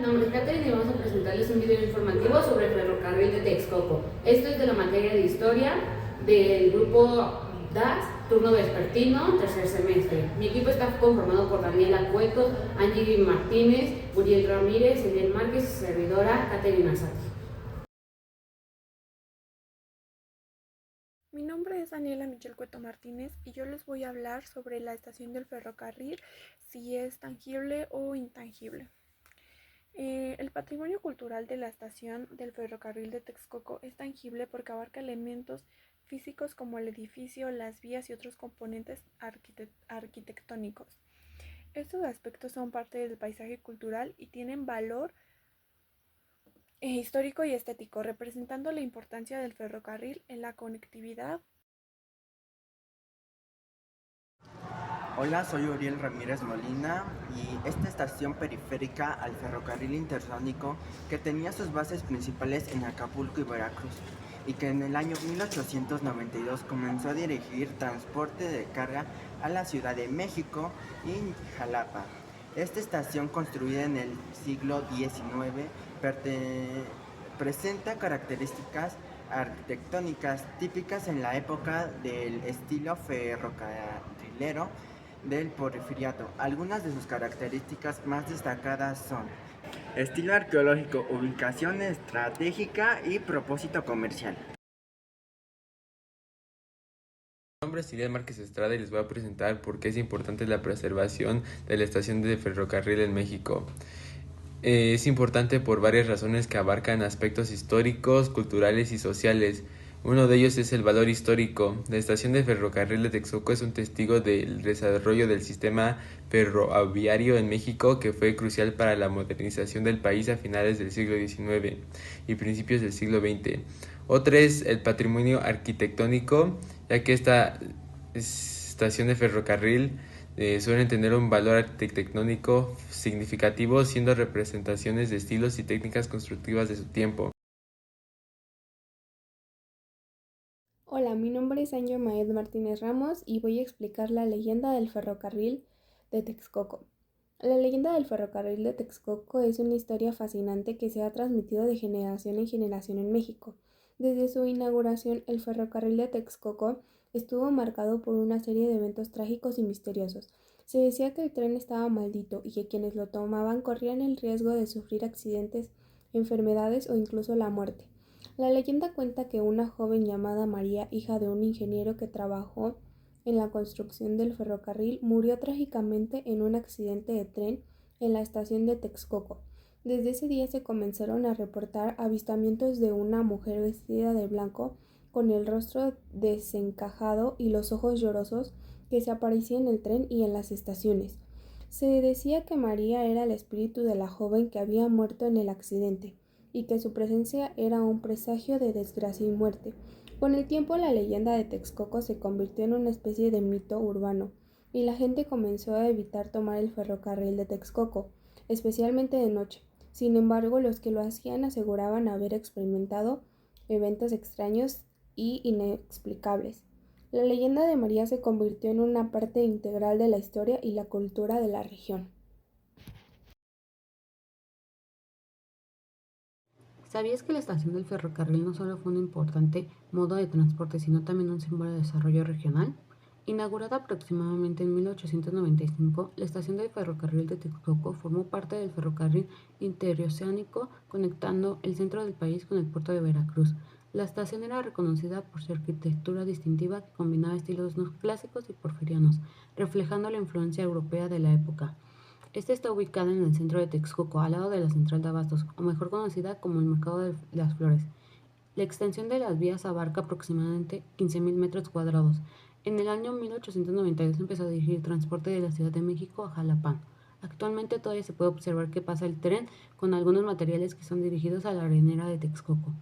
nombre es Catherine y vamos a presentarles un video informativo sobre el ferrocarril de Texcoco. Esto es de la materia de historia del grupo DAS, turno vespertino, tercer semestre. Mi equipo está conformado por Daniela Cueto, Angie Martínez, Uriel Ramírez, Eliel Márquez y su servidora Catherine Arzate. Mi nombre es Daniela Michel Cueto Martínez y yo les voy a hablar sobre la estación del ferrocarril, si es tangible o intangible. El patrimonio cultural de la estación del ferrocarril de Texcoco es tangible porque abarca elementos físicos como el edificio, las vías y otros componentes arquitectónicos. Estos aspectos son parte del paisaje cultural y tienen valor histórico y estético, representando la importancia del ferrocarril en la conectividad. Hola, soy Uriel Ramírez Molina y esta estación periférica al ferrocarril intersónico que tenía sus bases principales en Acapulco y Veracruz y que en el año 1892 comenzó a dirigir transporte de carga a la Ciudad de México y Jalapa. Esta estación, construida en el siglo XIX, presenta características arquitectónicas típicas en la época del estilo ferrocarrilero del Porfiriato. Algunas de sus características más destacadas son estilo arqueológico, ubicación estratégica y propósito comercial. Mi nombre es Eliel Márquez Estrada y les voy a presentar por qué es importante la preservación de la estación de ferrocarril en México. Es importante por varias razones que abarcan aspectos históricos, culturales y sociales. Uno de ellos es el valor histórico. La estación de ferrocarril de Texcoco es un testigo del desarrollo del sistema ferroviario en México, que fue crucial para la modernización del país a finales del siglo XIX y principios del siglo XX. Otra es el patrimonio arquitectónico, ya que esta estación de ferrocarril suelen tener un valor arquitectónico significativo, siendo representaciones de estilos y técnicas constructivas de su tiempo. Hola, mi nombre es Ángel Maed Martínez Ramos y voy a explicar la leyenda del ferrocarril de Texcoco. La leyenda del ferrocarril de Texcoco es una historia fascinante que se ha transmitido de generación en generación en México. Desde su inauguración, el ferrocarril de Texcoco estuvo marcado por una serie de eventos trágicos y misteriosos. Se decía que el tren estaba maldito y que quienes lo tomaban corrían el riesgo de sufrir accidentes, enfermedades o incluso la muerte. La leyenda cuenta que una joven llamada María, hija de un ingeniero que trabajó en la construcción del ferrocarril, murió trágicamente en un accidente de tren en la estación de Texcoco. Desde ese día se comenzaron a reportar avistamientos de una mujer vestida de blanco con el rostro desencajado y los ojos llorosos que se aparecía en el tren y en las estaciones. Se decía que María era el espíritu de la joven que había muerto en el accidente y que su presencia era un presagio de desgracia y muerte. Con el tiempo la leyenda de Texcoco se convirtió en una especie de mito urbano y la gente comenzó a evitar tomar el ferrocarril de Texcoco, especialmente de noche. Sin embargo, los que lo hacían aseguraban haber experimentado eventos extraños y inexplicables. La leyenda de María se convirtió en una parte integral de la historia y la cultura de la región. ¿Sabías que la estación del ferrocarril no solo fue un importante modo de transporte, sino también un símbolo de desarrollo regional? Inaugurada aproximadamente en 1895, la estación del ferrocarril de Texcoco formó parte del ferrocarril interoceánico conectando el centro del país con el puerto de Veracruz. La estación era reconocida por su arquitectura distintiva que combinaba estilos clásicos y porfirianos, reflejando la influencia europea de la época. Esta está ubicada en el centro de Texcoco, al lado de la central de abastos, o mejor conocida como el Mercado de las Flores. La extensión de las vías abarca aproximadamente 15.000 metros cuadrados. En el año 1892 empezó a dirigir transporte de la Ciudad de México a Jalapa. Actualmente todavía se puede observar que pasa el tren con algunos materiales que son dirigidos a la arenera de Texcoco.